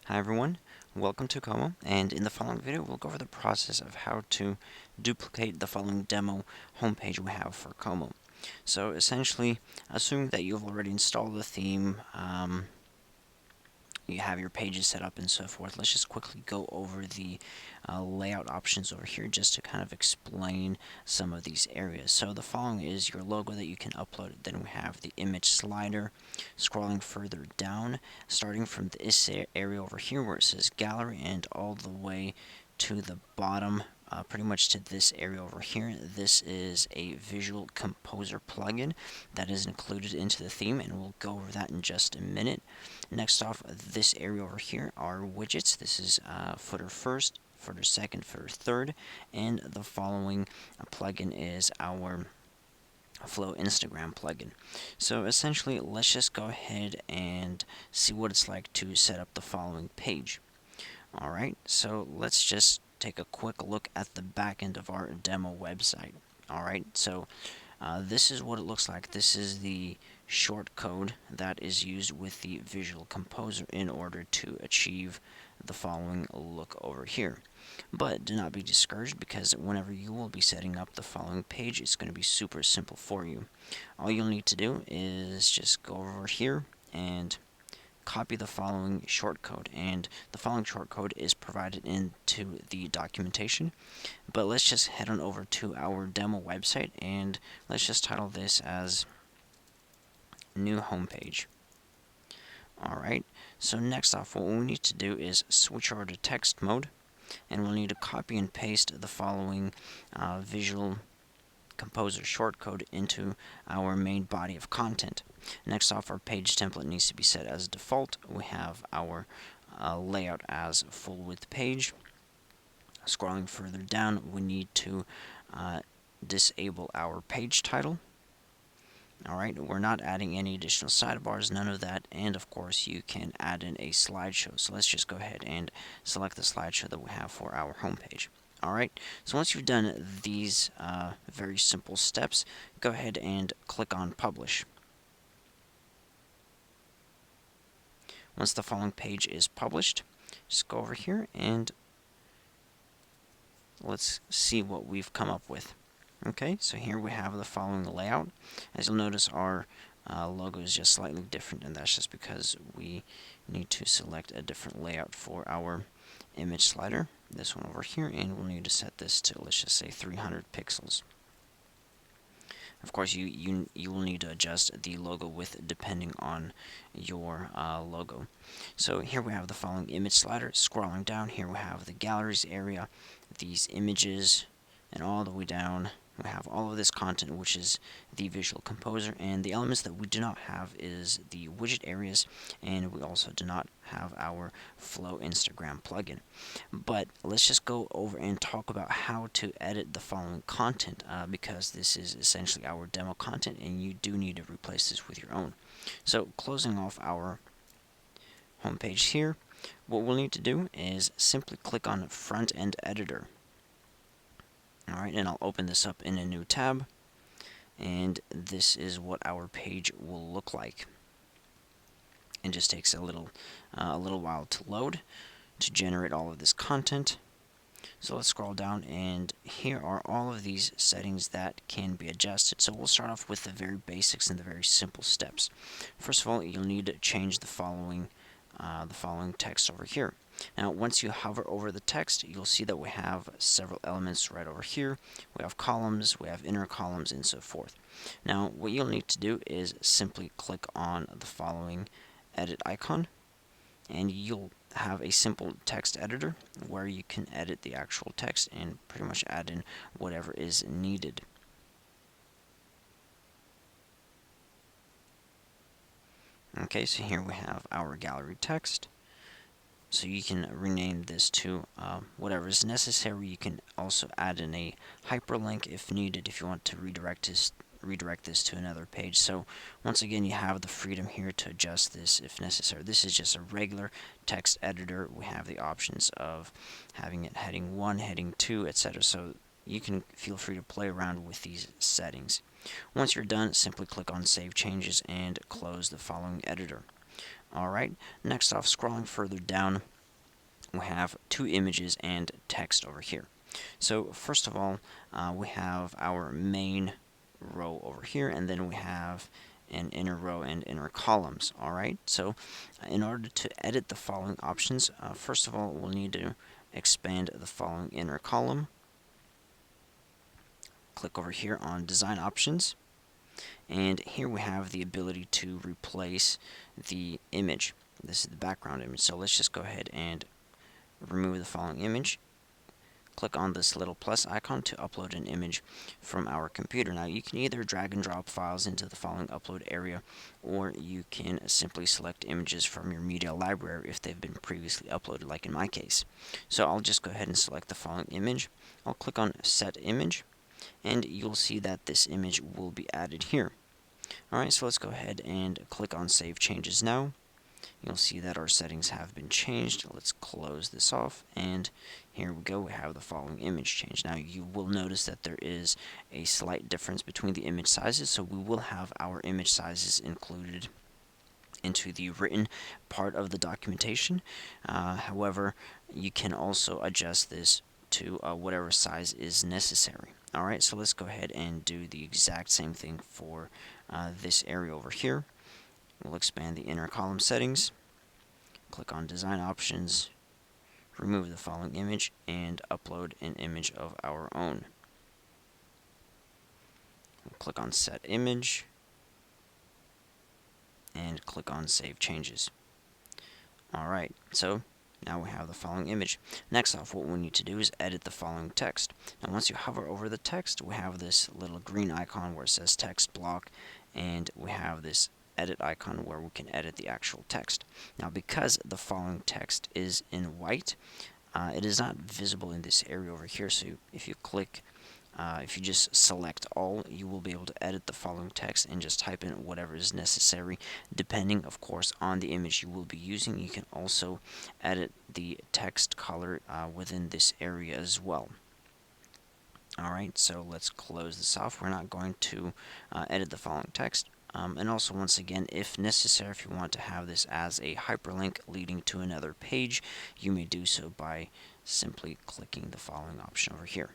Hi everyone, welcome to Como, and in the following video we'll go over the process of how to duplicate the following demo homepage we have for Como. So essentially, assuming that you've already installed the theme, you have your pages set up and so forth, let's just quickly go over the layout options over here just to kind of explain some of these areas. So the following is your logo that you can upload. Then we have the image slider. Scrolling further down, starting from this area over here where it says gallery and all the way to the bottom, pretty much to this area over here. This is a Visual Composer plugin that is included into the theme, and we'll go over that in just a minute. Next off, this area over here are widgets. This is footer first, footer second, footer third, and the following plugin is our Flow Instagram plugin. So essentially, let's just go ahead and see what it's like to set up the following page. Alright, so let's just take a quick look at the back end of our demo website. Alright, so this is what it looks like. This is the short code that is used with the Visual Composer in order to achieve the following look over here. But do not be discouraged, because whenever you will be setting up the following page, it's going to be super simple for you. All you'll need to do is just go over here and copy the following shortcode, and the following shortcode is provided into the documentation. But let's just head on over to our demo website, and let's just title this as new homepage. Alright, so next off, what we need to do is switch over to text mode, and we'll need to copy and paste the following Visual Composer shortcode into our main body of content. Next off, our page template needs to be set as default. We have our layout as full width page. Scrolling further down, we need to disable our page title. Alright, we're not adding any additional sidebars, none of that, and of course you can add in a slideshow. So let's just go ahead and select the slideshow that we have for our homepage. Alright, so once you've done these very simple steps, go ahead and click on Publish. Once the following page is published, just go over here and let's see what we've come up with. Okay, so here we have the following layout. As you'll notice, our logo is just slightly different, and that's just because we need to select a different layout for our image slider, this one over here, and we'll need to set this to, let's just say, 300 pixels. Of course, you will need to adjust the logo width depending on your logo. So here we have the following image slider. Scrolling down, here we have the galleries area, these images, and all the way down we have all of this content, which is the Visual Composer, and the elements that we do not have is the widget areas, and we also do not have our Flow Instagram plugin. But let's just go over and talk about how to edit the following content, because this is essentially our demo content, and you do need to replace this with your own. So closing off our homepage here, what we'll need to do is simply click on Front End Editor. Alright, and I'll open this up in a new tab, and this is what our page will look like. It just takes a little while to load, to generate all of this content. So let's scroll down, and here are all of these settings that can be adjusted. So we'll start off with the very basics and the very simple steps. First of all, you'll need to change the following text over here. Now, once you hover over the text, you'll see that we have several elements right over here. We have columns, we have inner columns, and so forth. Now, what you'll need to do is simply click on the following edit icon, and you'll have a simple text editor where you can edit the actual text and pretty much add in whatever is needed. Okay, so here we have our gallery text. So you can rename this to whatever is necessary. You can also add in a hyperlink if needed, if you want to redirect this to another page. So once again, you have the freedom here to adjust this if necessary. This is just a regular text editor. We have the options of having it heading 1, heading 2, etc. So you can feel free to play around with these settings. Once you're done, simply click on Save Changes and close the following editor. Alright, next off, scrolling further down, we have two images and text over here. So first of all, we have our main row over here, and then we have an inner row and inner columns. Alright, so in order to edit the following options, first of all, we'll need to expand the following inner column. Click over here on Design Options, and here we have the ability to replace the image. This is the background image, so let's just go ahead and remove the following image. Click on this little plus icon to upload an image from our computer. Now you can either drag and drop files into the following upload area, or you can simply select images from your media library if they've been previously uploaded, like in my case. So I'll just go ahead and select the following image. I'll click on Set Image, and you'll see that this image will be added here. Alright, so let's go ahead and click on Save Changes Now. You'll see that our settings have been changed. Let's close this off, and here we go. We have the following image change. Now you will notice that there is a slight difference between the image sizes, so we will have our image sizes included into the written part of the documentation. However, you can also adjust this to whatever size is necessary. Alright, so let's go ahead and do the exact same thing for this area over here. We'll expand the inner column settings, click on Design Options, remove the following image, and upload an image of our own. We'll click on Set Image, and click on Save Changes. Alright, so now we have the following image. Next off, what we need to do is edit the following text. Now once you hover over the text, we have this little green icon where it says Text Block, and we have this edit icon where we can edit the actual text. Now because the following text is in white, it is not visible in this area over here, so if you just select all, you will be able to edit the following text and just type in whatever is necessary, depending of course on the image you will be using. You can also edit the text color within this area as well. Alright, so let's close this off. We're not going to edit the following text. And also, once again, if necessary, if you want to have this as a hyperlink leading to another page, you may do so by simply clicking the following option over here.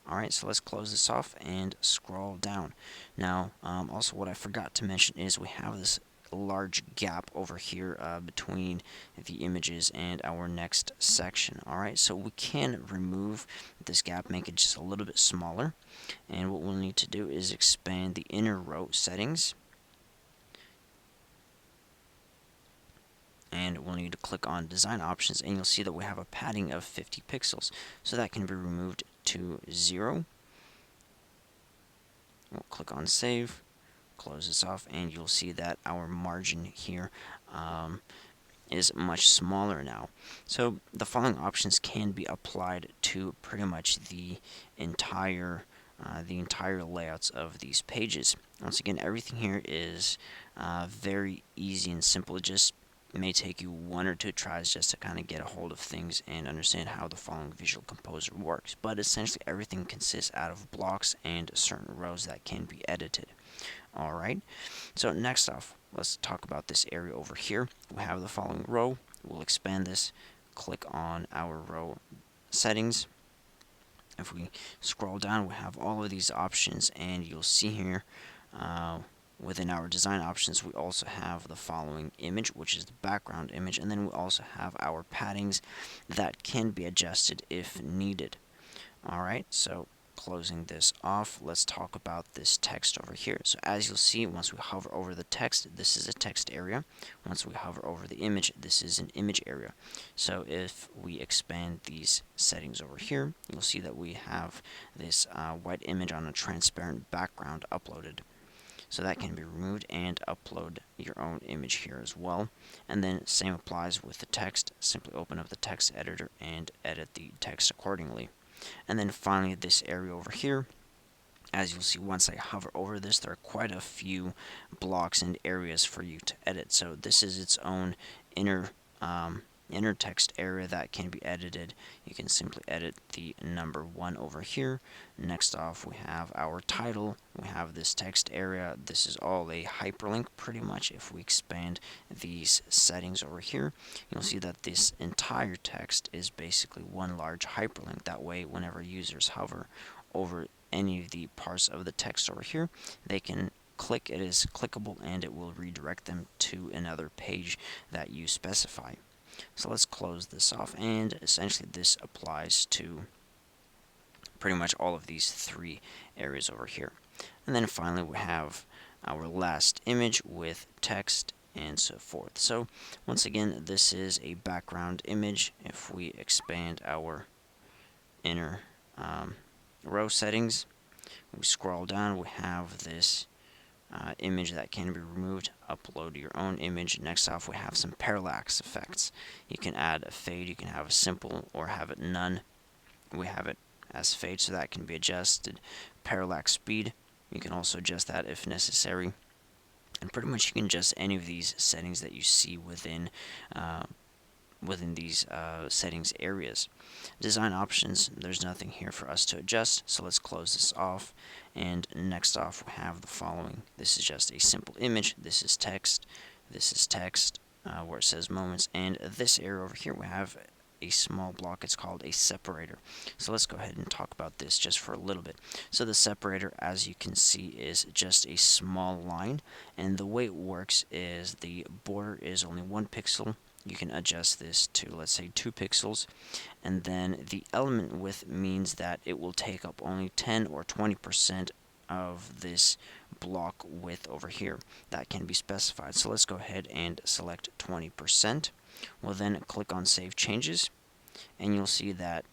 Alright, so let's close this off and scroll down. Now, also what I forgot to mention is we have this large gap over here between the images and our next section. Alright, so we can remove this gap, make it just a little bit smaller, and what we'll need to do is expand the inner row settings, and we'll need to click on Design Options, and you'll see that we have a padding of 50 pixels, so that can be removed to 0. We'll click on Save, close this off, and you'll see that our margin here is much smaller now. So the following options can be applied to pretty much the entire layouts of these pages. Once again, everything here is very easy and simple. It may take you one or two tries just to kind of get a hold of things and understand how the following visual composer works. But essentially everything consists out of blocks and certain rows that can be edited. Alright, so next off, let's talk about this area over here. We have the following row. We'll expand this, click on our row settings. If we scroll down, we have all of these options, and you'll see here within our design options, we also have the following image, which is the background image, and then we also have our paddings that can be adjusted if needed. Alright, so closing this off, let's talk about this text over here. So as you'll see, once we hover over the text, this is a text area. Once we hover over the image, this is an image area. So if we expand these settings over here, you'll see that we have this white image on a transparent background uploaded. So that can be removed, and upload your own image here as well. And then same applies with the text. Simply open up the text editor and edit the text accordingly. And then finally, this area over here, as you'll see once I hover over this, there are quite a few blocks and areas for you to edit. So this is its own inner inner text area that can be edited, you can simply edit the number 1 over here. Next off, we have our title. We have this text area. This is all a hyperlink pretty much. If we expand these settings over here, you'll see that this entire text is basically one large hyperlink. That way, whenever users hover over any of the parts of the text over here, they can click. It is clickable, and it will redirect them to another page that you specify. So let's close this off, and essentially this applies to pretty much all of these 3 areas over here. And then finally we have our last image with text and so forth. So once again, this is a background image. If we expand our inner row settings, we scroll down, we have this image that can be removed. Upload your own image. Next off, we have some parallax effects. You can add a fade, you can have a simple, or have it none. We have it as fade, so that can be adjusted. Parallax speed, you can also adjust that if necessary. And pretty much you can adjust any of these settings that you see within these settings areas. Design options, there's nothing here for us to adjust, so let's close this off. And next off, we have the following. This is just a simple image. This is text where it says moments, and this area over here we have a small block. It's called a separator. So let's go ahead and talk about this just for a little bit. So the separator, as you can see, is just a small line, and the way it works is the border is only 1 pixel. You can adjust this to, let's say, 2 pixels, and then the element width means that it will take up only 10 or 20% of this block width over here. That can be specified. So let's go ahead and select 20%. We'll then click on Save Changes, and you'll see that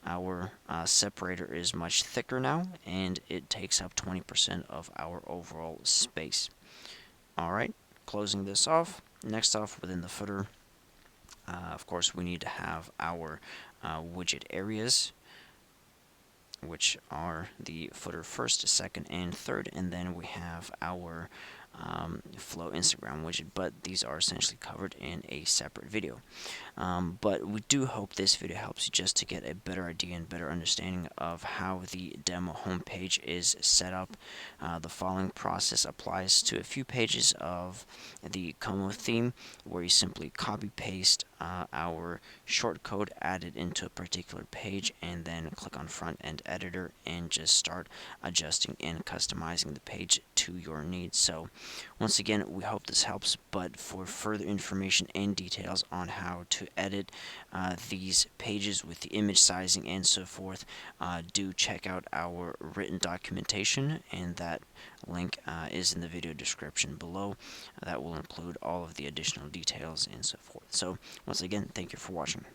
our separator is much thicker now, and it takes up 20% of our overall space. Alright, closing this off. Next off, within the footer, of course, we need to have our widget areas, which are the footer first, second, and third, and then we have our Flow Instagram widget, but these are essentially covered in a separate video. But we do hope this video helps you just to get a better idea and better understanding of how the demo homepage is set up. The following process applies to a few pages of the Como theme, where you simply copy paste our shortcode, add it into a particular page, and then click on front end editor and just start adjusting and customizing the page to your needs. So once again, we hope this helps, but for further information and details on how to edit these pages with the image sizing and so forth, do check out our written documentation, and that link is in the video description below. That will include all of the additional details and so forth. So once again, thank you for watching.